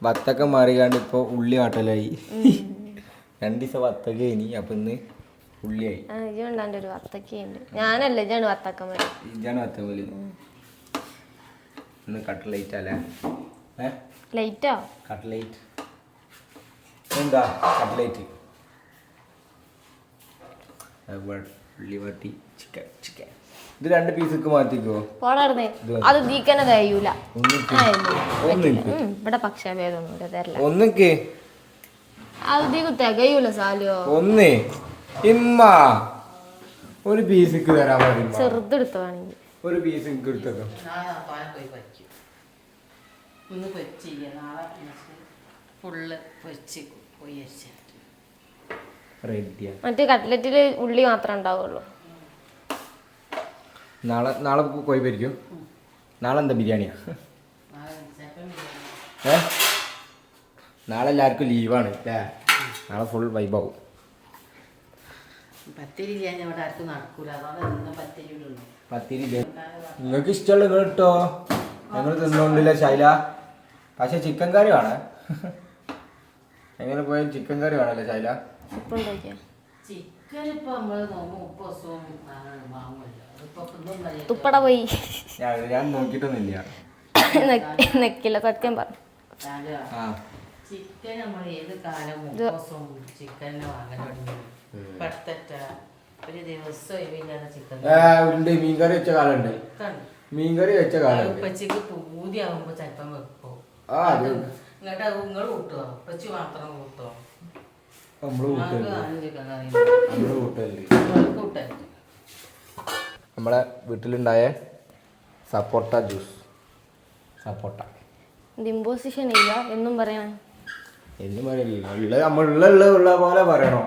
വത്തക്ക മാറിയാണ്ട് ഇപ്പോൾ ഉള്ളി ആട്ടലായി. 2 ദിവസം വത്തക്ക ഇനി അപ്പം ഇന്ന് ഉള്ളിയായി. ഇജുണ്ടാൻ്റെ ഒരു വത്തക്കയുണ്ട്. ഞാനല്ല ഇജാണ് വത്തക്കമല്ലി. ഇജാണ് വത്തക്കമല്ലി. ഇന്ന് കട്ട്ലേറ്റ് അല്ലേ? ലൈറ്റോ? കട്ട്ലേറ്റ് എന്താ കട്ട്ലേറ്റ്? ഉള്ളി വാട്ടി ചിക്കൻ ചിക്കൻ. ഇത് 2 പീസൊക്കെ മാറ്റിക്കോ. പോടാർന്നേ അത് നീക്കന്നെ കഴിയൂല. ഇവിടെ പക്ഷഭേദമൊന്നുമില്ല തരില്ല. ഒന്നിക്ക് അത് നീക്ക് തികയൂല സാലിയോ. ഒന്ന് ഇമ്മ ഒരു പീസിക്ക് തരാൻ മതി. ചെറുതെടുത്തോ വേണമെങ്കിൽ ഒരു പീസ് എനിക്ക് എടുത്തോ. മറ്റേ കട്ട്ലറ്റില് ഉള്ളി മാത്രമേ ഉണ്ടാവുള്ളൂ. നാളെ പോയി പരിക്കും. നാളെ എന്താ ബിരിയാണിയാ? നാളെ എല്ലാവർക്കും ലീവാണ് അല്ലേ? നാളെ ഫുൾ വൈബാവും. പത്തിരി നിങ്ങൾക്ക് ഇഷ്ടമുള്ള നിങ്ങൾ ഇട്ടോ. ഞങ്ങൾ തിന്നോണ്ടില്ല ശൈല. പക്ഷെ ചിക്കൻ കറി വേണേ. എങ്ങനെ പോയാലും ചിക്കൻ കറി വേണല്ലേ ശൈല? തുപ്പട പോയി ഞാൻ നോക്കിയിട്ടൊന്നുമില്ല. നെക്കില്ല സത്യം പറഞ്ഞു. ചിക്കൻ നമ്മൾ ഏത് കാലം ചിക്കനെ വാങ്ങലുണ്ട്. ഒരു ദിവസം മീൻകറി വെച്ച കാലുണ്ട്. മീൻകറി വെച്ച കാലം ഉപ്പച്ചിക്ക് പൂതിയാവുമ്പോ ചിലപ്പം വെക്കോ. ഇങ്ങോട്ട് നിങ്ങൾ കൂട്ടുവോ? ഉപ്പച്ചി മാത്രം കൂട്ടോ? നമ്മളെ വീട്ടിലുണ്ടായ സപ്പോട്ട ജ്യൂസ്. സപ്പോട്ട ഇമ്പോസിഷൻ ഇല്ല എന്നും പറയണേ. എന്നും പറയില്ല, നമ്മളുള്ള പോലെ പറയണോ.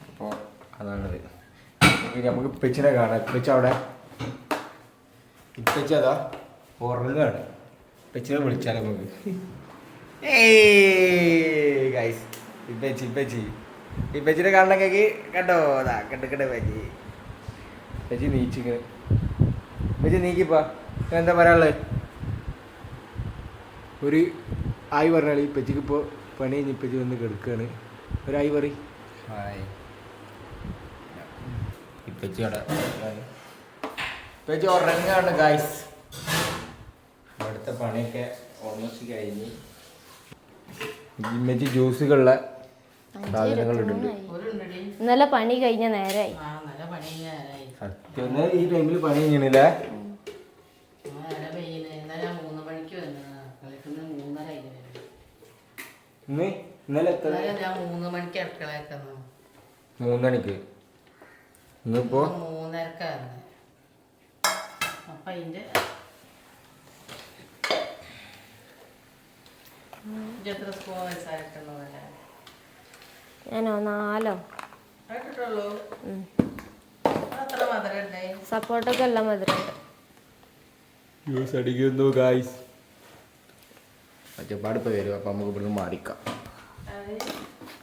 അപ്പോൾ അതാണത്. നമുക്ക് ഇപ്പച്ചിനെ കാണാം. ഇപ്പച്ചി അവിടെ ഇപ്പച്ചി അതാ ഉറങ്ങാണ്. ഇപ്പച്ചിനെ വിളിച്ചാൽ നമുക്ക് ഗൈസ് ഇപ്പച്ചിനെ കാണണം. കേക്ക് കണ്ടോ? അതാ കണ്ടോ പച്ചി. പച്ചി നീച്ചിങ്ങനെ. പച്ചി നീക്കിപ്പാ. എന്താ പറയാനുള്ളത്? ഒരു ആയി പറഞ്ഞാൽ ഇപ്പച്ചിക്ക് ഇപ്പോൾ പണി കഴിഞ്ഞ് ഇപ്പച്ചി വന്ന് കിടക്കുകയാണ്. ഒരായി പറ. ഇപ്പച്ചി അവിടെ ഇപ്പച്ചി ഉറങ്ങാണ് ഗൈസ്. അവിടുത്തെ പണിയൊക്കെ ഓൾമോസ്റ്റ് കഴിഞ്ഞ് ഇമ്മച്ചി ജ്യൂസുകളിലെ സാധനങ്ങളുണ്ട്. ഇന്നലെ പണി കഴിഞ്ഞ നേരമായി. സത്യം ഈ ടൈമിൽ പണി കഴിഞ്ഞില്ലേ? ഇന്നലെ 3 മണിക്ക് അടുക്കളയൊക്കെ 3 മണിക്ക്. ഇന്നിപ്പോ 3:30. അപ്പൊ അതിന്റെ ഞാനോ 4 സപ്പോർട്ടൊക്കെ എല്ലാം മധുരമുണ്ട്. ജ്യൂസ് അടിക്കുന്നു ഗായ്സ്. ഒച്ചപ്പാട് ഇപ്പോൾ വരും. അപ്പം നമുക്ക് ഇവിടുന്ന് മാറിക്കാം.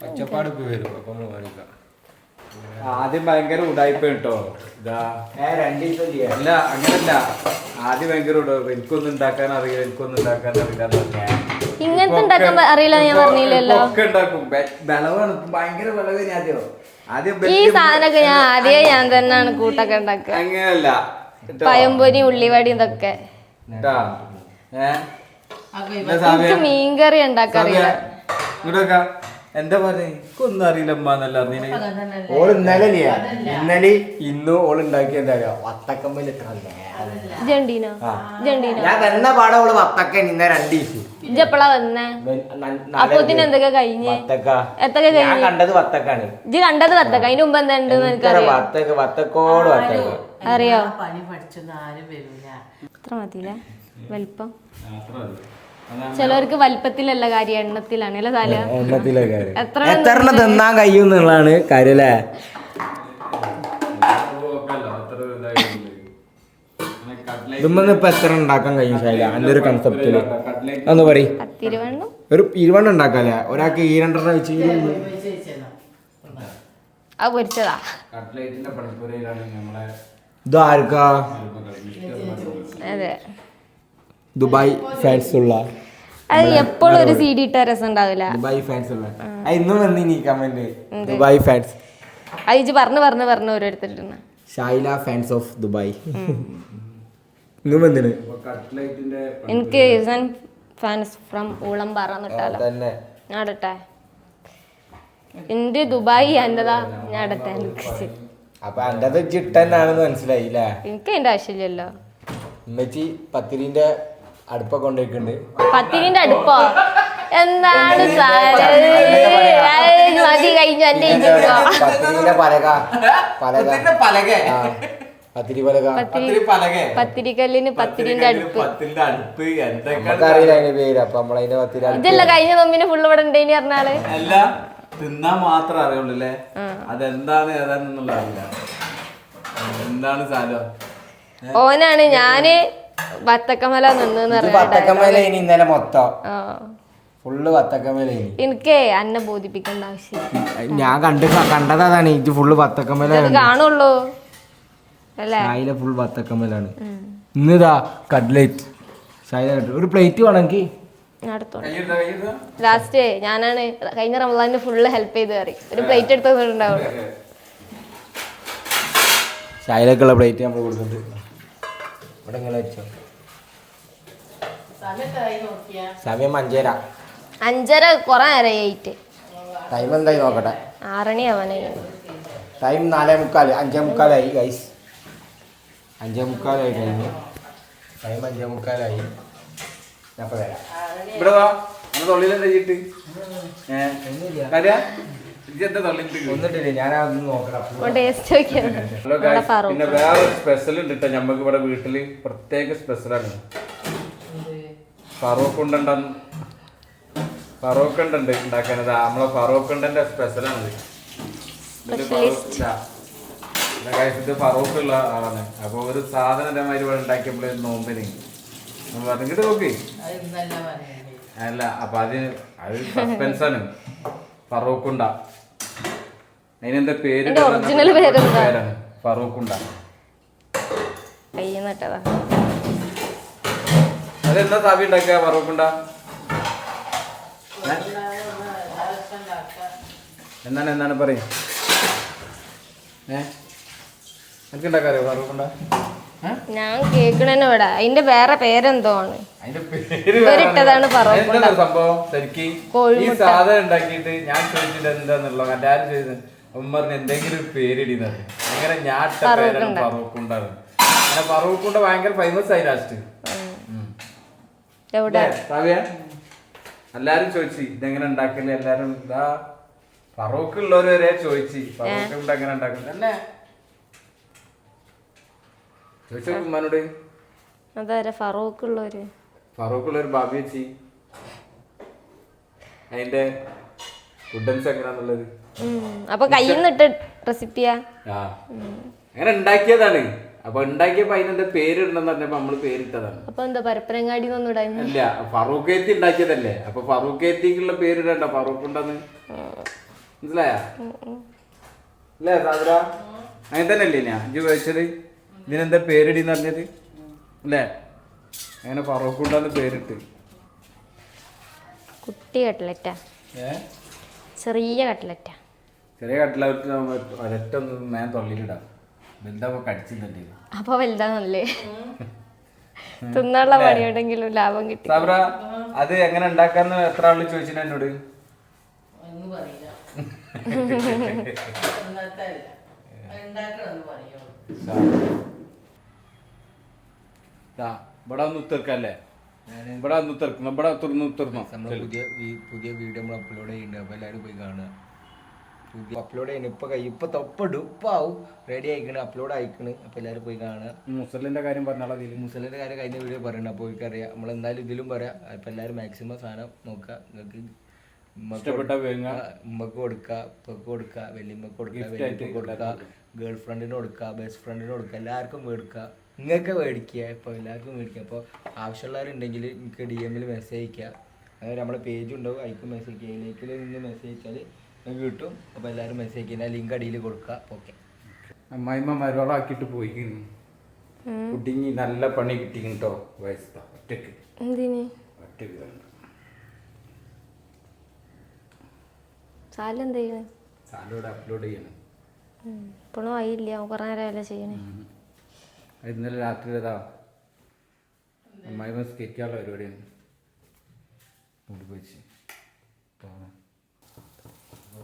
ഒച്ചപ്പാട് ഇപ്പോൾ വരും. അപ്പം നമ്മൾ മാറിക്കാം. ആദ്യം ഭയങ്കര ഉടായ്പ കേട്ടോ. ഇതാ 2 ദിവസം ചെയ്യാം. അല്ല അങ്ങനല്ല. ആദ്യം ഭയങ്കര ഉടായ്പ. എനിക്കൊന്നും ഉണ്ടാക്കാൻ അറിയില്ല. ഇങ്ങനത്തെ ഉണ്ടാക്കാൻ അറിയില്ല ഞാൻ പറഞ്ഞില്ലല്ലോ. ഒക്കെ ഉണ്ടാക്കും. വിളവാണ് ഭയങ്കര വിളവ്. ആദ്യം ഈ സാധനമൊക്കെ ഞാൻ തന്നെയാണ് കൂട്ടൊക്കെ ഉണ്ടാക്കുക. അങ്ങനല്ല. പഴംപൊരി ഉള്ളിവടി ഇതൊക്കെ. എനിക്ക് മീൻകറി ഉണ്ടാക്കാറില്ല. എന്താ പറഞ്ഞേ? എനിക്കൊന്നും അറിയില്ല അമ്മ എന്നല്ല അറിഞ്ഞ. ഓള് ഇന്നലെ ഇന്നും ഓള് ഉണ്ടാക്കിയ എന്താ വത്തക്കമ്മൽ. ഞാൻ വന്ന പാടെ ഓള് വത്തക്ക ഇന്ന 2 ദിവസം. ഇജെപ്പളാ വന്നേ? അപ്പൊത്തിന് എന്തൊക്കെ കഴിഞ്ഞ്? എത്തൊക്കെ കഴിഞ്ഞ്? കണ്ടത് വത്തക്കാണ്. ഇജ് കണ്ടത് വത്തക്ക. അതിന് മുമ്പ് എന്താ ഉണ്ടെന്ന് എനിക്കറിയാം. വത്തക്കോട് വത്തക്ക അറിയോ? പണി പഠിച്ചൊന്നും ആരും വരില്ല. അത്ര മതിയില്ല വലിപ്പം. ചിലവർക്ക് വലിപ്പത്തിലല്ല കാര്യം, എണ്ണത്തിലാണ് അല്ലേ സാല? എത്ര തിന്നാൻ കഴിയുന്നുള്ളതാണ് കാര്യം അല്ലേ? ഇതുമ്മന്ന് ഇപ്പൊ എത്ര ഉണ്ടാക്കാൻ കഴിയും ശൈല? അതിന്റെ ഒരു കൺസെപ്റ്റില് ഒന്ന് പറയും. ഒരു 20 ഉണ്ടാക്കാല്ലേ? ഒരാൾക്ക് 2 വെച്ച് പൊരിച്ചതാ. ഇത് ആർക്കാ? അതെ, ദുബായ് ഫാൻസ് ഉള്ള അത് എപ്പോഴും ഒരു CD ഇട്ട രസം ഉണ്ടാവില്ല. ദുബായ് ഫാൻസ് ഉള്ള ഇന്നും വന്നിനി കമന്റ് ദുബായ് ഫാൻസ് അത് ഇജ്ജ് പറഞ്ഞു ഓരോരുത്തരുന്ന ഷൈല ഫാൻസ് ഓഫ് ദുബായ് ഇന്നും വന്നിന് എനിക്ക് ഫാൻസ് ഫ്രം ഊളംപാറ എന്നിട്ടാലോ തന്നെ ഞാൻ ഇടട്ടെ എന്റെ ദുബായ് എന്റെതാ ഞാൻ ഇടട്ടെ എനിക്ക് അപ്പൊ എന്റെ ചിട്ടന്നാണെന്ന് മനസ്സിലായില്ലേ എനിക്ക് അതിന്റെ ആവശ്യമില്ലല്ലോ. ഉമ്മച്ചി പത്തിരിന്റെ അടുപ്പൊക്കെ കൊണ്ടുപോയിട്ടുണ്ട്. പത്തിരിന്റെ അടുപ്പോ എന്താണ് മതി കഴിഞ്ഞു എന്റെ പത്തിരിന്റെ പത്തിരിക്കല്ലിന് പത്തിരിന്റെ അടുപ്പ് നമുക്കറിയില്ല അതിന്റെ പേര്. അപ്പൊ നമ്മളതിന്റെ പത്തിരി ഇതല്ല കഴിഞ്ഞ നോമ്പിന് ഫുള്ള് ഇവിടെ ഉണ്ടേനി പറഞ്ഞാള് അല്ല തിന്നാൻ മാത്രം അറിയുള്ളൂല്ലേ, അതെന്താണ് ഏതാണെന്നുള്ള അറിയില്ല. എന്താണ് സാധനം ഓനാണ് ഞാന് വത്തക്കമല നിന്ന് വത്തക്കമല ഇന്നലെ മൊത്തം ഫുള്ള് വത്തക്കമല. എനിക്ക് അന്നെ ബോധിപ്പിക്കേണ്ട ആവശ്യം ഞാൻ കണ്ടതാണ് ഇത് ഫുള്ള് വത്തക്കമല കാണുള്ളൂ അല്ലേ. ഷായില ഫുൾ വത്തക്കമലാണ്. ഇന്നിതാ കട്ട്ലേറ്റ് ഷായില ഒരു പ്ലേറ്റ് വേണമെങ്കിൽ ലാസ്റ്റ് ഞാനാണ് കഴിഞ്ഞ റമദാനിന് ഫുള്ള് ഹെൽപ്പ് ചെയ്ത് കയറി ഒരു പ്ലേറ്റ് എടുത്തിട്ടുണ്ടാവും. ഷായിലക്കുള്ള പ്ലേറ്റ് നമ്മൾ കൊടുക്കുന്നുണ്ട്. ഇവിടെ ഇങ്ങനെ വെച്ചോ. സമയം 5:30 കൊറേ നേരമായിട്ട്. ടൈം എന്തായി നോക്കട്ടെ. 6 മണി ആവാനായി. Time 4:45 5:45 guys. 5:45 കഴിഞ്ഞു. ടൈം 5:45. ഞാൻ വരാം. ഇവിടെ വാ, തൊള്ളിയിലെന്താ ചെയ്തിട്ട് ഒന്നിട്ടില്ലേ ഞാൻ അതൊന്ന് നോക്കണം. ടേസ്റ്റ് നോക്കിയാണ്. പിന്നെ വേറെ സ്പെഷ്യൽ ഉണ്ട് കേട്ടോ ഞമ്മക്ക് ഇവിടെ വീട്ടില് പ്രത്യേക സ്പെഷ്യലാണ്. ഫറോക്കുണ്ട് ഉണ്ടാക്കാനത് നമ്മളെ ഫറോക്കുണ്ടന്റെ സ്പെഷ്യലാണത്. ഇത് ഫറോക്കുള്ള ആളാണ്. അപ്പൊ ഒരു സാധനം ഇതേമാതിരി ഇവിടെ ഉണ്ടാക്കിയപ്പോൾ നോമ്പിന് പറഞ്ഞിട്ട് നോക്കി അല്ല അപ്പൊ അത് സസ്പെൻസാണ്. ഫറോക്കുണ്ട അതിനെന്താ പേര് പേരാണ് ഫറോക്കുണ്ട. അതെന്താ സാബി ഉണ്ടാക്കുക ഫറോക്കുണ്ട? എന്താണ് പറയും എനിക്ക് ഉണ്ടാക്കാറിയോ ഫറോക്കുണ്ട? ഞാൻ കേക്കണന്നെ ഇവിടെ അതിന്റെ വേറെ പേരെന്തോ ആണ്. ഇട്ടതാണ് സംഭവം ശരിക്കും ഈ സാധനം ഉണ്ടാക്കിയിട്ട് ഞാൻ ചോദിച്ചിട്ട് എന്താന്നുള്ളത് എല്ലാരും ചോദിച്ചത് ഉമ്മറിന് എന്തെങ്കിലും ഒരു പേരിടുന്നത് അങ്ങനെ ഞാട്ട പേരാണ് ഫറോക്കുണ്ടാണ്. അങ്ങനെ ഫറോക്കുണ്ട ഭയങ്കര ഫേമസ് ആയി ലാസ്റ്റ്. എല്ലാരും ചോദിച്ചു ഇതെങ്ങനെ ഉണ്ടാക്കല്. എല്ലാരും ഇതാ ഫറോക്ക് ഉള്ളവര് വരെ ചോദിച്ചു ഫറോക്കുണ്ട എങ്ങനെ ഉണ്ടാക്കുന്നത് അല്ലേ ചോദിച്ചു ഉമ്മാനോട്. അതാരാ ഫറോക്കുള്ളവര്? ഫറോക്കുള്ളൊരു ബാബി വെച്ചി അതിന്റെ ഫുഡൻസ് എങ്ങനെയാന്നുള്ളത് അപ്പൊ കയ്യിന്നിട്ട് റെസിപ്പിയാ അങ്ങനെ ഉണ്ടാക്കിയതാണ്. അപ്പൊ ഉണ്ടാക്കിയപ്പോ അതിനെന്താ പേരിടണമെന്ന് പറഞ്ഞപ്പോ നമ്മള് പേരിട്ടതാണ്. അപ്പൊ എന്താ പരപ്പനങ്ങാടി അല്ല ഫറൂഖേത്തി ഉണ്ടാക്കിയതല്ലേ. അപ്പൊ ഫറൂഖേത്തിക്കുള്ള പേരിടണ്ട ഫറൂഖുണ്ടെന്ന് മനസ്സിലായ അല്ലേ സാദര? അങ്ങനെ തന്നെ അല്ലേ ഞാൻ ഇജ്ജ് ചോദിച്ചത് ഇതിനെന്താ പേരിടിന്ന് പറഞ്ഞത് അല്ലേ? അങ്ങനെ ഫറൂഖുണ്ടെന്ന് പേരിട്ട്. കുട്ടി കട്ട്ലറ്റാ ചെറിയ കട്ട്ലറ്റാ. ചെറിയ കട്ട്ലറ്റ് ഒരൊറ്റ ഞാൻ തൊള്ളിയിലിടാം. എന്താ കടിച്ചില്ലേ അപ്പൊ വലുതാണല്ലേ തിന്നാനുള്ള പണിയുണ്ടെങ്കിലും ലാഭം കിട്ടി. സാബ്ര അത് എങ്ങനെ ഉണ്ടാക്കാന്ന് എത്ര ആള് ചോദിച്ചിട്ട് എന്നോട്? ഇവിടെ ഒന്ന് ഉത്തർക്കല്ലേ? ഇവിടെ ഒന്ന് ഉത്തർക്കണം. ഇവിടെ ഉത്തർന്നോ? പുതിയ വീഡിയോ നമ്മൾ അപ്ലോഡ് ചെയ്യുന്നുണ്ട്. അപ്പൊ എല്ലാവരും പോയി കാണുക. അപ്ലോഡ് ചെയ്യുന്നു. ഇപ്പൊ തൊപ്പിടും ഇപ്പാവും റെഡി ആയിക്കണ്. അപ്ലോഡ് ആയിക്കണ്. അപ്പൊ എല്ലാവരും പോയി കാണുക. മുസലിന്റെ കാര്യം പറഞ്ഞാൽ മുസലിന്റെ കാര്യം കഴിഞ്ഞ വീഡിയോ പറയണം. അപ്പോൾ എനിക്കറിയാം. നമ്മളെന്തായാലും ഇതിലും പറയാം. അപ്പൊ എല്ലാവരും മാക്സിമം സാധനം നോക്കുക. നിങ്ങൾക്ക് ഉമ്മക്ക് കൊടുക്കുക, ഉപ്പക്ക് കൊടുക്കുക, വലിയമ്മക്ക് കൊടുക്കുക, വലിയമ്മക്ക് കൊടുക്കുക, ഗേൾ ഫ്രണ്ടിന് കൊടുക്കുക, ബെസ്റ്റ് ഫ്രണ്ടിന് കൊടുക്കുക, എല്ലാവർക്കും മേടിക്കുക. നിങ്ങൾക്ക് മേടിക്കുക. ഇപ്പോൾ എല്ലാവർക്കും മേടിക്കുക. അപ്പോൾ ആവശ്യമുള്ളവരുണ്ടെങ്കിൽ എനിക്ക് DM മെസ്സേജ് അയക്കുക. അങ്ങനെ നമ്മളെ പേജ് ഉണ്ടാവും. അതിക്ക് മെസ്സേജ് ചെയ്യുക. ലിങ്കിൽ നിന്ന് മെസ്സേജ് അയച്ചാൽ നിങ്ങൾക്ക് കിട്ടും. അപ്പോൾ എല്ലാവരും മെസ്സേജ് ചെയ്യുക. ലിങ്ക് അടിയിൽ കൊടുക്കുക. ഓക്കെ. അമ്മായിമ്മ മരോളാക്കിട്ട് പോയി കുട്ടിങ്ങി നല്ല പണി കിട്ടി കേട്ടോ. വയസ്സാ ഒറ്റക്ക് സാല എന്ത് ചെയ്യുന്നു? സാലോട് അപ്ലോഡ് ചെയ്യണം. ഇപ്പോഴും ആയില്ല, കുറേ നേരമല്ലേ ചെയ്യണേ. ഇന്നലെ രാത്രി ഏതാ അമ്മായി സ്കെറ്റിയുള്ള പരിപാടിയാണ്. മുടി പോയിച്ച്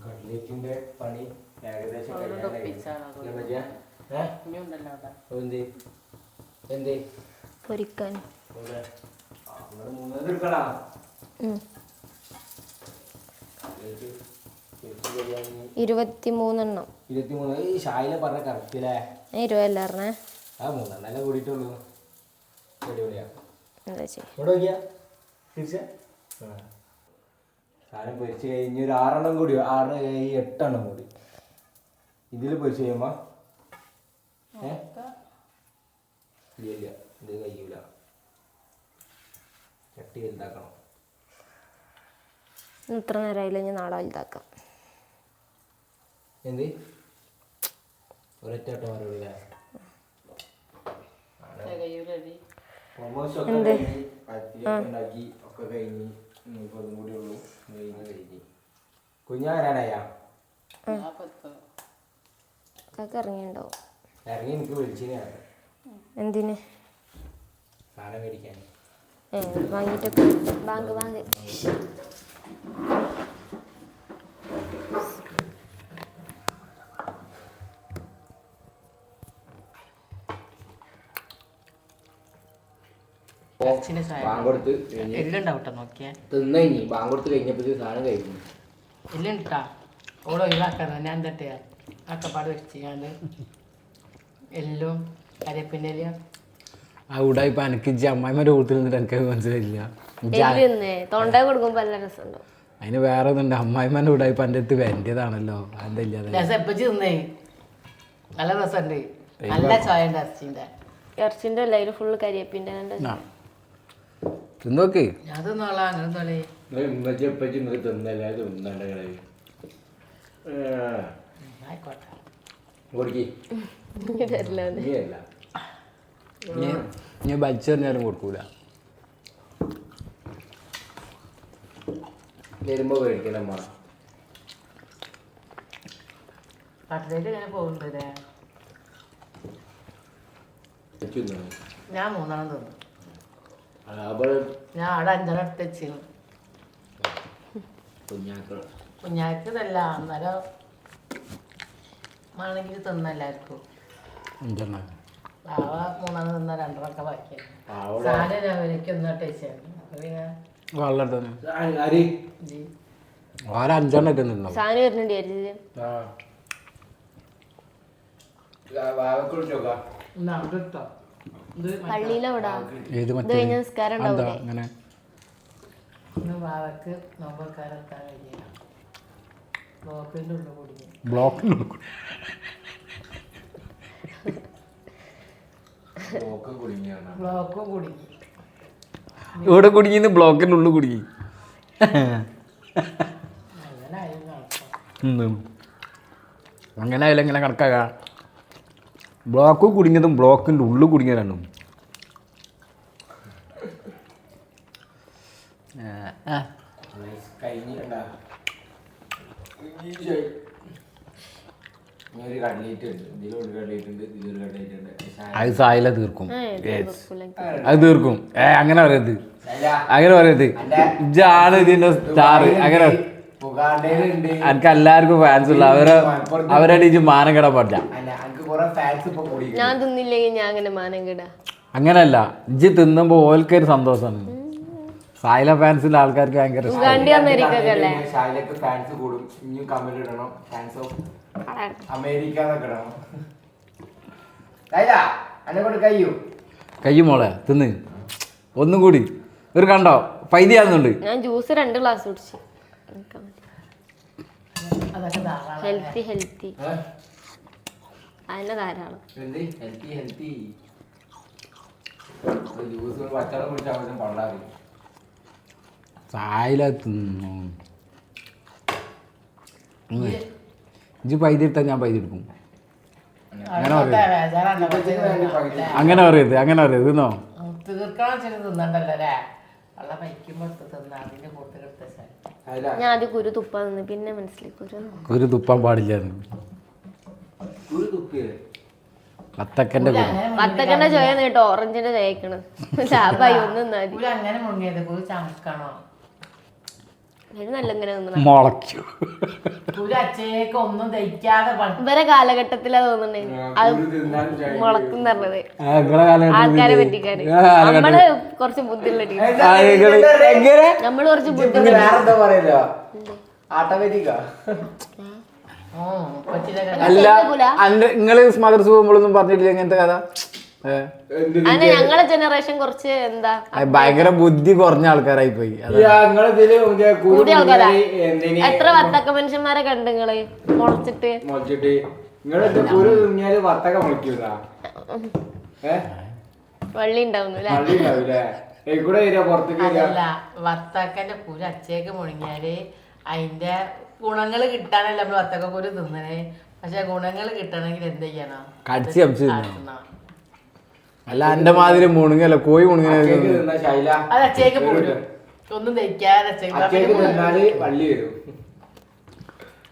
കട്ലേറ്റിന്റെ പണി ഏകദേശം പൊരിക്കാൻ 23 ഈ ഷായിലെ പറഞ്ഞ കറക്റ്റില്ലേ? 20 അല്ലായിരുന്നേ. ആ 3 കൂടിയിട്ടുള്ളൂ. എന്താ ചെയ്യാ? ഇവിടെ നോക്കിയാ സാധനം പൊരിച്ച് കഴിഞ്ഞ് ഒരു 6 എണ്ണം കൂടി 6 8 എണ്ണം കൂടി ഇതിൽ പൊരിച്ച് കഴിയുമ്പോ ഇല്ല ഇത് കഴിയൂല. ചട്ടി വലുതാക്കണം. ഇത്ര നേരമായില്ല, ഞാൻ നാളെ വലുതാക്കാം. എന്ത് ഒരൊറ്റ ഉണ്ടാക്കി ഒക്കെ കഴിഞ്ഞ് ഇപ്പൊ ഒന്നും കൂടി ഉള്ളൂ. കഴിഞ്ഞ് കുഞ്ഞാരാനായ ഇറങ്ങിണ്ടാവും. ഇറങ്ങി എനിക്ക് വിളിച്ചിനാണ്. എന്തിന്? സാധനം മേടിക്കാൻ. വാങ്ങിട്ടൊക്കെ ബാങ്ക് ബാങ്കൊടുത്ത് തിന്നി ബാങ്കൊടുത്ത് കഴിഞ്ഞപ്പോഴത്തേക്ക് സാധനം കഴിക്കുന്നു. ഇല്ലട്ടാ ഓളോ ഒഴിവാക്കാതെ ഞാൻ തട്ടെ അക്കപ്പാട് വെച്ച് ഞാൻ എല്ലാം കരപ്പിൻ്റെ ആ ഉടായ്പ എനിക്ക് അമ്മായിമാരുടെ കൂട്ടത്തിൽ നിന്നിട്ട് എനിക്ക് മനസ്സിലായില്ല. തൊണ്ട കൊടുക്കുമ്പോ നല്ല രസമുണ്ടോ? അതിന് വേറെ ഒന്നുണ്ട്. അമ്മായിമാരുടെ ഉടായ്പ എൻ്റെ അടുത്ത് വേണ്ടതാണല്ലോ. രസപ്പച്ച് തിന്നേ നല്ല രസമുണ്ട്. നല്ല ചോയ ഉണ്ട് ഇറച്ചിന്റെ അല്ല, അതിൽ ഫുള്ള് കരിയേപ്പിന്റെ തിന്നോക്ക്. ഞാൻ തിന്നോളാം. അങ്ങനെ തോളേ തിന്നല്ലേ തിന്നണ്ട ആയിക്കോട്ടെ. ഞാൻ വലിച്ചെറിഞ്ഞാലും കൊടുക്കൂല. വരുമ്പോ മേടിക്കണം. കട്ട്ലേറ്റ് ഇങ്ങനെ പോകുന്നുണ്ട്. ഞാൻ 3 എണ്ണം തിന്നു. ഞാൻ അവിടെ 5 എണ്ണം എടുത്ത് വെച്ചിരുന്നു. കുഞ്ഞാക്ക് ഇതല്ല, അന്നേരം ആണെങ്കിൽ തിന്ന എല്ലാവർക്കും. പാവ 3 എണ്ണം തിന്ന 2 എണ്ണമൊക്കെ ബാക്കിയാണ്. സാധനം എനിക്ക് ഒന്നും ടേസ്റ്റ് പിന്നെ സാധനം വരുന്നുണ്ട്. പള്ളിയിലെവിടാ കഴിഞ്ഞ നിസ്കാരം ഉണ്ടാവില്ലേ? വാവക്ക് നോമ്പക്കാരെത്താൻ കഴിഞ്ഞില്ല. ബ്ലോക്കിൻ്റെ ഉള്ളിൽ കുടുങ്ങി. ബ്ലോക്കും കുടുങ്ങി. ഇവിടെ കുടുങ്ങിന്ന് ബ്ലോക്കിൻ്റെ ഉള്ളിൽ കുടുങ്ങി. അങ്ങനെ ആയാലും എങ്ങനെ കണക്കാക്കാം? ബ്ലോക്ക് കുടുങ്ങിയതും ബ്ലോക്കിൻ്റെ ഉള്ളിൽ കുടുങ്ങിയതാണ്. അത് സായില തീർക്കും. അത് തീർക്കും. അങ്ങനെ പറയരുത്, അങ്ങനെ പറയരുത്. ഇജാണ് ഇതിന്റെ സ്റ്റാർ. അങ്ങനെ എനിക്ക് എല്ലാവർക്കും ഫാൻസ് ഉള്ള അവരുടെ ഇജ് മാനം കിടാൻ പാടില്ല. ഞാൻ തിന്നില്ലെങ്കിൽ ഞാൻ അങ്ങനെ മാനം കിടാ. അങ്ങനല്ല, ഇജ് തിന്നുമ്പോ ഓൽക്കൊരു സന്തോഷമാണ്. സായില ഫാൻസിന്റെ ആൾക്കാർക്ക് ഭയങ്കര കയ്യും മോളെ തിന്ന് ഒന്നും കൂടി ഒരു കണ്ടോ പൈതിയാകുന്നുണ്ട്. ഞാൻ ജ്യൂസ് 2 ഗ്ലാസ് കുടിച്ചു. ഹെൽത്തി അതിന്റെ ധാരാളം. സായില തിന്നു. ഇജ്ജ് പൈതി എടുത്താൽ ഞാൻ പൈതി എടുക്കും. അങ്ങനെ പറയരുത്, അങ്ങനെ പറയരുത്. തിന്നോ തീർക്കണം. തിന്നണ്ടല്ലേ വെള്ളം വയ്ക്കുമ്പോൾ തിന്നാ അതിന്റെ കൂട്ടിലെടുത്ത ഞാൻ ആദ്യം കുരു തുപ്പാൻ നിന്ന് പിന്നെ മനസ്സിലായി കുരു തുപ്പാൻ പാടില്ല. വത്തക്കന്റെ ചോയ കേട്ടോ ഓറഞ്ചിന്റെ ചോയക്കണ് ലാഭായി ഒന്നും അങ്ങനെ മുങ്ങിയത് കുരു ചമക്കണോ നല്ല ഇങ്ങനെ മുളയ്ക്കും. കുരു അച്ചേക്ക് ഒന്നും ദഹിക്കാതെ ഇവരെ കാലഘട്ടത്തിലാ തോന്നുന്നേ അത് മുളക്കും പറഞ്ഞത് ആൾക്കാരെ പറ്റിക്കാര്. നമ്മള് കുറച്ച് ബുദ്ധിയുള്ള ടീം, നമ്മള് കുറച്ച് ബുദ്ധിയുള്ള അല്ല. നിങ്ങള് മദർസ് പോകുമ്പോഴൊന്നും പറഞ്ഞിട്ടില്ല ഇങ്ങനത്തെ കഥ? അങ്ങനെ ഞങ്ങളെ ജനറേഷൻ കുറച്ച് എന്താ ഭയങ്കര ബുദ്ധി കുറഞ്ഞ ആൾക്കാരായി പോയി. കൂടിയ ആൾക്കാരാ. എത്ര വത്തക്ക മനുഷ്യന്മാരെ കണ്ട് നിങ്ങള് മുളച്ചിട്ട് വള്ളി ഉണ്ടാവുന്നു. അതല്ല, വത്തക്കന്റെ കുരു അച്ചേക്ക് മുഴുങ്ങിയാല് അതിന്റെ ഗുണങ്ങള് കിട്ടാനല്ല നമ്മള് വത്തക്ക കുരു തിന്നണേ. പക്ഷെ ഗുണങ്ങൾ കിട്ടണമെങ്കിൽ എന്ത് ചെയ്യണം? അല്ല എന്റെ മാതിരി മുണുങ്ങല്ല, കോഴി മുണുങ്ങ അത് അച്ചേക്ക് പോരും, ഒന്നും ദഹിക്കാതെ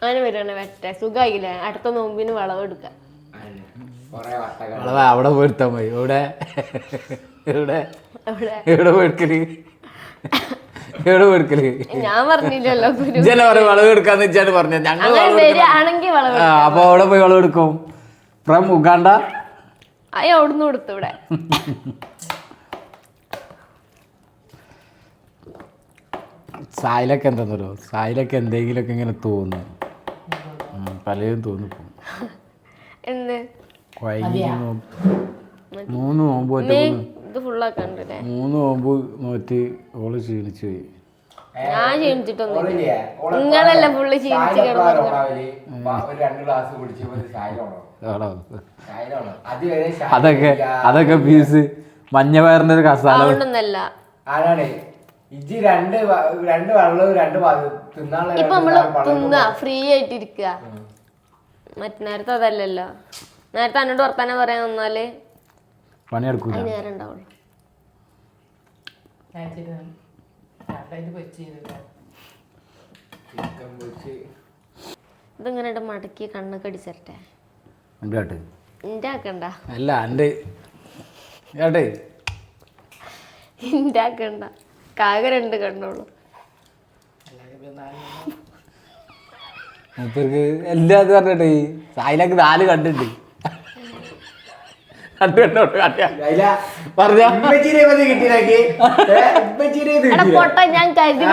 അങ്ങനെ വരുവാണ് വെറ്റ സുഖായില്ലേ? അടുത്ത നോമ്പിന് വിളവെടുക്കാം. അവിടെ പോയിരുത്താ മതി. ഇവിടെ എവിടെ എവിടെ പോയിരിക്കല്? എവിടെ പോയിരിക്കല്? ഞാൻ പറഞ്ഞില്ലല്ലോ വിളവ് എടുക്കാന്ന് വെച്ചാണ് പറഞ്ഞത്. ഞങ്ങൾ വരികയാണെങ്കിൽ അപ്പൊ അവിടെ പോയി വിളവ് എടുക്കും. ഫ്രം ഉഗാണ്ട അയ്യോ അവിടുന്ന് കൊടുത്തു. ഇവിടെ സായിലൊക്കെ എന്താന്നോ, സായിലൊക്കെ എന്തെങ്കിലുമൊക്കെ ഇങ്ങനെ തോന്നും, പലതും തോന്നിപ്പോ. എന്ത് 3 നോമ്പ് ഇത് ഫുള്ളാക്കണ്ടേ? 3 നോമ്പ് നോറ്റ് ഓള് ക്ഷീണിച്ചു പോയി. ഞാൻ ക്ഷീണിച്ചിട്ടൊന്നുമില്ല, നിങ്ങളെല്ലാം ഫുള്ള് ക്ഷീണിച്ച് കിടന്നു. അതൊക്കെ പീസ് മഞ്ഞ പയറിന്റെ ഒരു കസാല അതുകൊണ്ടൊന്നല്ല. ഇപ്പൊ നമ്മള് തിന്ന ഫ്രീ ആയിട്ടിരിക്ക. മറ്റു നേരത്തെ അതല്ലല്ലോ. നേരത്തെ എന്നോട് വർത്താനം പറയാൻ വന്നാല് പണിയെടുക്കൂല, നേരം ഉണ്ടാവുള്ളൂ. ഇതിങ്ങനെ മടക്കി കണ്ണൊക്കെ അടിച്ചരട്ടെ. ഇന്റെ ആക്കണ്ട, അല്ല എന്റെ കേട്ടെ ഇന്റെ ആക്കണ്ട. കാക 2 കണ്ണോളൂ. മൂപ്പർക്ക് എല്ലാതും പറഞ്ഞിട്ടേ സായിലൊക്കെ 4 കണ്ടിട്ട് പൊട്ട ഞാൻ കരുതി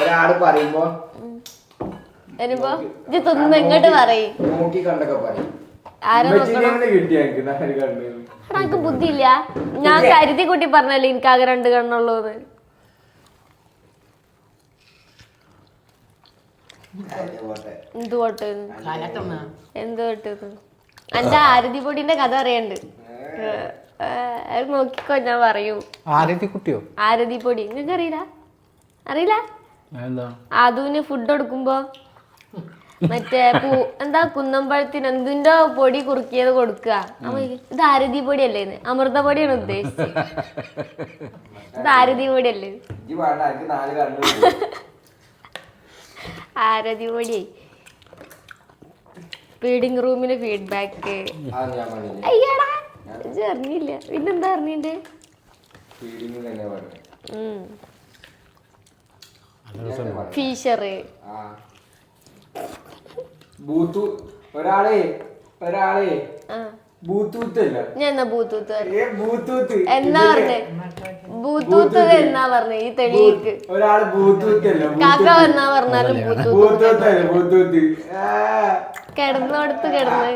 ഒരാള് പറയുമ്പോ വരുമ്പോ ഇത് തിന്ന് ഇങ്ങോട്ട് പറയും. എനിക്ക് ബുദ്ധിയില്ല, ഞാൻ കരുതി കൂട്ടി പറഞ്ഞല്ലേ എനിക്ക് ആകെ 2 കണ്ണുള്ളത്. എന്ത് പോട്ട് എന്ത് പോട്ട്? എന്റെ ആരതി പൊടിന്റെ കഥ അറിയണ്ട്, അത് നോക്കിക്കോ ഞാൻ പറയൂ. കുട്ടിയോ ആരതി പൊടി നിങ്ങക്ക് അറിയില്ല? അറിയില്ല? അതുവിന് ഫുഡ് കൊടുക്കുമ്പോ മറ്റേ എന്താ കുന്നമ്പഴത്തിന് എന്തിന്റെ പൊടി കുറുക്കിയത് കൊടുക്കുക. ഇത് ആരതി പൊടിയല്ലേന്ന്, അമൃത പൊടിയാണ് ഉദ്ദേശിച്ചത്. ഇത് ആരതി പൊടിയല്ലേ? ആരതി പൊടി. ഫീഡിങ് റൂമിന് ഫീഡ്ബാക്ക്. അയ്യടാ അറിഞ്ഞില്ല, പിന്നെന്താ അറിഞ്ഞിട്ട്? ഫീഷറ് ഞാൻ എന്നാ ബൂത്തൂത്ത് എന്നാ പറഞ്ഞേ? ബൂത്തൂത്ത് എന്നാ പറഞ്ഞേ? ഈ തെളിയിക്ക് കാക്ക എന്നാ പറഞ്ഞാലും ബൂത്തൂത്ത്. കിടന്നോടത്ത് കിടന്ന്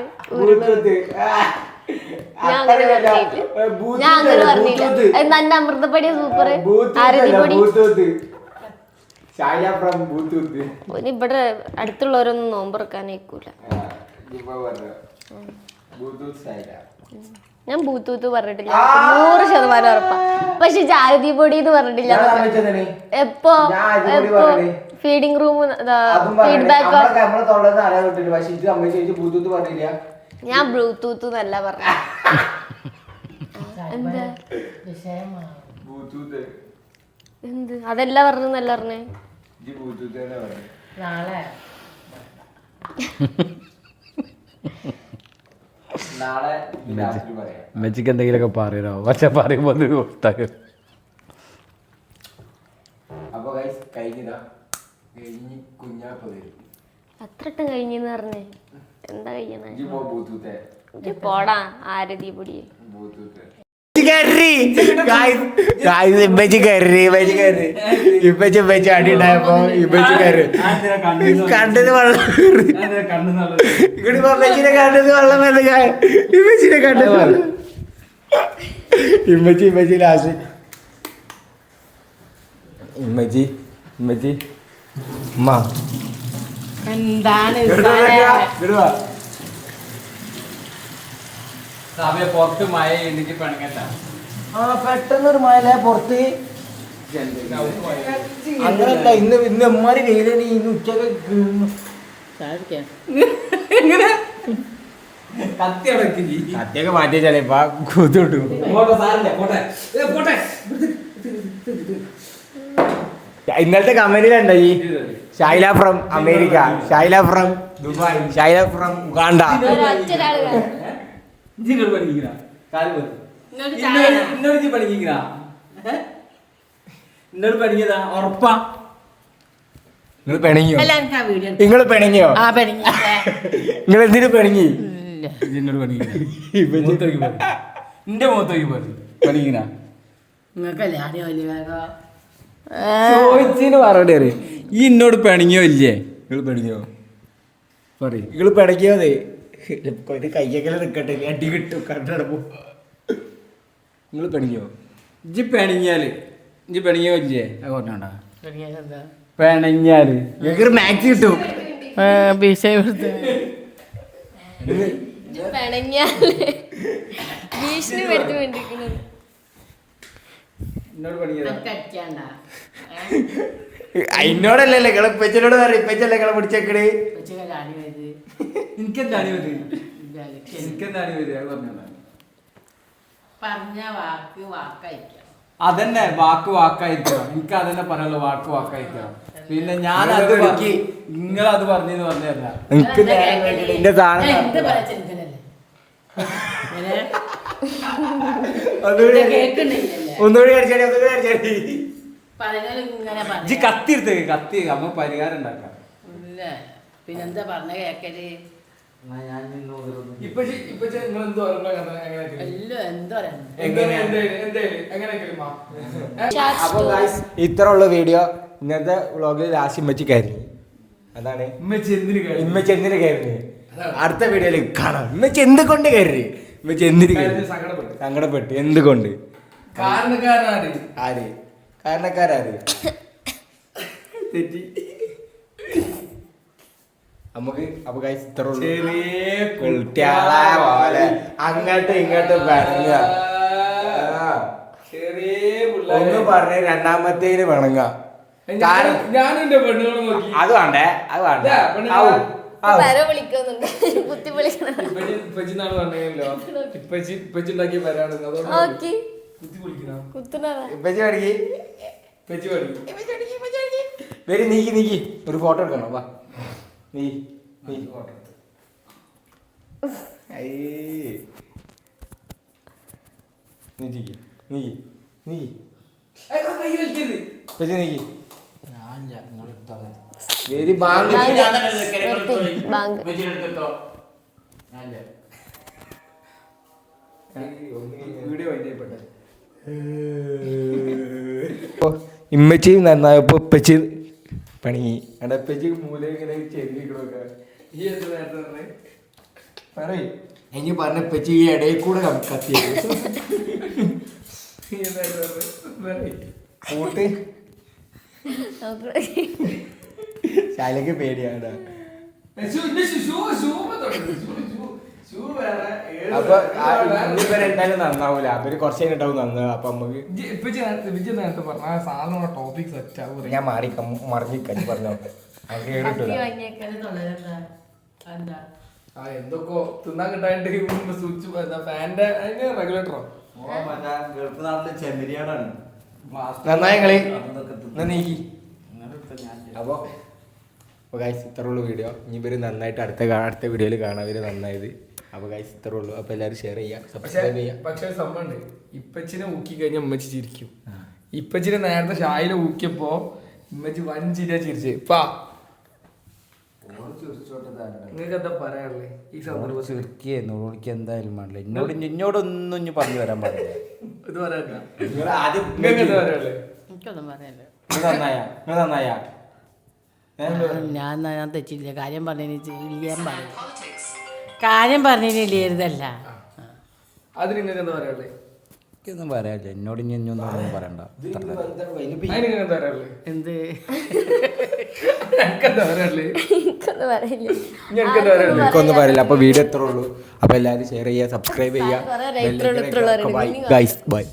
ഞാൻ അങ്ങനെ പറഞ്ഞില്ല. എന്റെ അമൃതപ്പൊടി സൂപ്പർ, ആരതിപ്പൊടി. ഇവിടെ അടുത്തുള്ളവരൊന്നും നോമ്പറക്കാനേക്കൂല. ഞാൻ ബൂത്തൂത്ത് പറഞ്ഞിട്ടില്ല, 100% ഉറപ്പാ. പക്ഷെ ജാരതി പൊടി എന്ന് പറഞ്ഞിട്ടില്ല. എപ്പോ ഫീഡിങ് റൂം ഫീഡ്ബാക്ക് ഞാൻ ബ്ലൂടൂത്ത് എന്നല്ല പറഞ്ഞ. എന്ത് അതല്ല പറഞ്ഞല്ല പറഞ്ഞേ. നാളെ നാളെ രാത്രി പറയാം. മെച്ചിക്ക് എന്തെങ്കിലുമൊക്കെ പറയണോ പക്ഷെ പറയുമ്പോ അപ്പൊ ഗൈസ് കഴിഞ്ഞിതാ കഴിഞ്ഞ് കുഞ്ഞാപ്പ വരും. അത്രട്ടും കഴിഞ്ഞെന്ന് പറഞ്ഞേ. എന്താ കഴിയണേ? ബ്ലൂടൂത്ത് പോടാ ആരതി പൊടിയെ. ബ്ലൂടൂത്ത് ഇപ്പച്ചി അടി ഉണ്ടായപ്പോ ഇപ്പച്ചി കയറി കണ്ടത് വെള്ളം ഇപ്പച്ചിനെ കണ്ടത് വെള്ളം വല്ല ഇപ്പച്ചിനെ കണ്ടത് വെള്ളം ഇമ്മച്ചി ലാസ്റ്റ് ഇമ്മച്ചി ഉമ്മ എന്താണ് സമയ പുറത്ത് മഴ എണ്ണിച്ച് പണിക്കണ്ട. പെട്ടെന്നൊരു മഴ പുറത്ത് അങ്ങനല്ല ഇന്ന് എമ്മാരി വെയിലാണ് ഇന്ന് ഉച്ചക്ക് കത്തിയൊക്കെ മാറ്റി ചിലപ്പോ കൂത്തോട്ടു ഇന്നലത്തെ കമന്റിലുണ്ടോ ഈ Shaila from America, Shaila from Dubai, Shaila from Uganda. എന്നോട് പണിയതാ ഉറപ്പാ. നിങ്ങൾ പിണങ്ങിയോ? അല്ല എനിക്ക് ആ വീഡിയോ നിങ്ങൾ പിണങ്ങിയോ? ആ പെണ്ണി നിങ്ങൾ എന്തിനു പിണങ്ങി? എന്നോട് പണിക്കുന്ന എന്റെ മുഖത്തേക്ക് പോയി പണിക്കുന്ന നിങ്ങൾക്കല്ലേ ആദ്യം വലിയ വേഗം ചോദിച്ചതിന് മറുപടി അറിയും. ഈ എന്നോട് പിണങ്ങിയോ ഇല്ലേ? നിങ്ങൾ പിണങ്ങിയോ? പറയും. നിങ്ങൾ പിണങ്ങിയോ? ഒരു കയ്യൊക്കെ നിൽക്കട്ടെ, അടി കിട്ടും കണ്ടടപ്പോ. നിങ്ങൾ പിണങ്ങിയോ? ഇജ്ജ് പിണങ്ങിയാല് ഇജ്ജ് പിണങ്ങിയോ ഇല്ലേ? അത് പറഞ്ഞോണ്ടാ എന്താ പിണങ്ങിയാല് നിങ്ങൾക്ക് മാക്സ് കിട്ടും. പിണങ്ങിയാല് ഭീഷണി പെടുത്തി വേണ്ടിയിരിക്കുന്നത്. എന്നോട് പണിയതാ അടിക്കാണ്ട അതിനോടല്ലേ നിങ്ങളെ ഇപ്പച്ചനോട് പറയും, ഇപ്പച്ചല്ലേ നിങ്ങളെ പിടിച്ചേക്കണേ. കൊച്ചുകാരി വയത് എനിക്കെന്താണ് എനിക്കെന്താണ് വരിക പറഞ്ഞോണ്ടാ. പറഞ്ഞ വാക്ക് വാക്കയക്കാം. അതന്നെ വാക്ക് വാക്കായിരിക്കണം. എനിക്ക് അതന്നെ പറയാനുള്ള വാക്ക് വാക്കായിരിക്കണം. പിന്നെ ഞാൻ അത് നിങ്ങളത് പറഞ്ഞെന്ന് പറഞ്ഞല്ല. എനിക്ക് എന്റെ സാധനം എന്ത് പറയാ ചെറുക്കനല്ലേ ഒന്നുകൂടി അടിച്ചാടി, ഒന്നുകൂടി അടിച്ചാടി. പറഞ്ഞാലും ഇങ്ങനെ ഇജ്ജ് കത്തി എടുത്തേക്ക്, കത്തി നമുക്ക് പരിഹാരം ഉണ്ടാക്കാം. ഇല്ല പിന്നെന്താ പറഞ്ഞ കേക്കല് എല്ലാം എന്താ അപ്പൊ ഇത്ര ഉള്ള വീഡിയോ ഇന്നത്തെ വ്ളോഗിൽ ലാസ്റ്റ് ഇമ്മച്ചി കയറി. അതാണ് ഇമ്മച്ചി എന്തിനു കയറി. അടുത്ത വീഡിയോയിൽ കാണാം ഇമ്മച്ചി എന്തുകൊണ്ട് കയറി, ഇമ്മച്ചി എന്തിനു കയറി സങ്കടപ്പെട്ട്. എന്തുകൊണ്ട്? ആര് കാരണക്കാരാര്? തെറ്റി നമുക്ക്. അപ്പൊ guys ഇത്ര ഉള്ളൂ. കുട്ടികളെ പോലെ അങ്ങോട്ടും ഇങ്ങോട്ടും പിണങ്ങുക. ഒന്ന് പറഞ്ഞ രണ്ടാമത്തേന് പിണങ്ങുക. അത് വേണ്ടേ, അത് വേണ്ട. വര വിളിക്കുന്നുണ്ട്, കുത്തി വിളിക്കണം. ഓക്കെ കുത്തുന്നതാ. ഇപ്പച്ചി പണിക്ക് വരി. നീക്കി ഒരു ഫോട്ടോ എടുക്കണം. വാ നീ ഫോട്ടോ ബാങ്ക് ഇമ്മച്ചി നന്നായപ്പോ ഉപ്പച്ചി പണി. അവിടെ ഉപ്പച്ചി മൂല ഇങ്ങനെ ചെരിക്കണൊക്കെ പറയും. ഇനി പറഞ്ഞ ഉപ്പച്ചി ഈ ഇടയിൽ കൂടെ കത്തിയത് കൂട്ട് ശാലക്ക് പേടിയാണ്. അപ്പൊ എന്തായാലും നന്നാവൂല. അവര് കുറച്ച് കഴിഞ്ഞിട്ടാവും നന്നാവുക. അപ്പൊ നമുക്ക് ഞാൻ മറിഞ്ഞിക്കഞ്ഞി പറഞ്ഞോ എന്തൊക്കെ തിന്നാൻ കിട്ടാണ്ട് സ്വിച്ച് ഫാന്റെ റെഗുലേറ്ററോ ഗൾഫ് നാട്ടില് ചെമ്മരിയാടാണ്. നന്നായി കളി നീക്കി. അപ്പോൾ ഗൈസ് ഇത്രേ ഉള്ളൂ വീഡിയോ. ഇനി ഇവർ നന്നായിട്ട് അടുത്ത വീഡിയോയിൽ കാണാൻ ഇവർ നന്നായത്. അപ്പോൾ ഗൈസ് ഇത്രേ ഉള്ളൂ. അപ്പോൾ എല്ലാവരും ഷെയർ ചെയ്യുക, സബ്സ്ക്രൈബ് ചെയ്യുക. പക്ഷെ സംഭവമുണ്ട്, ഇപ്പച്ചിനെ ഊക്കി കഴിഞ്ഞാൽ ഉമ്മച്ചി ചിരിക്കും. ഇപ്പച്ചിനെ നേരത്തെ ഷായിലെ ഊക്കിയപ്പോ ഉമ്മച്ചി വൻ ചിരിയാ ചിരിച്ച്. നിങ്ങൾക്ക് എന്താ പറയാനുള്ളത് ഈ സന്ദർഭം? എനിക്ക് എന്തായാലും പാടില്ല. ഇന്നോടൊന്നും ഇനി പറഞ്ഞു വരാൻ പാടില്ല. ഇത് പറയാനില്ല. എനിക്കൊന്നും പറയാനില്ല. ഞാൻ തെറ്റില്ല. കാര്യം പറഞ്ഞില്ലേതല്ല. അതിന് നിങ്ങൾക്ക് എന്താ പറയാനുള്ളത്? എനിക്കൊന്നും പറയാനില്ല. എന്നോട് ഇനി ഒന്നും പറയണ്ട. അതിന് നിങ്ങൾക്ക് എന്താ പറയാനുള്ളത്? എന്ത് എനിക്കെന്താ പറയാനുള്ളത്? എനിക്കൊന്നും പറയില്ല. അപ്പോൾ വീഡിയോ എത്ര ഉള്ളൂ. അപ്പോൾ എല്ലാവരും ഷെയർ ചെയ്യുക, സബ്സ്ക്രൈബ് ചെയ്യുക. ഇത്രയുള്ളൂ. Guys by.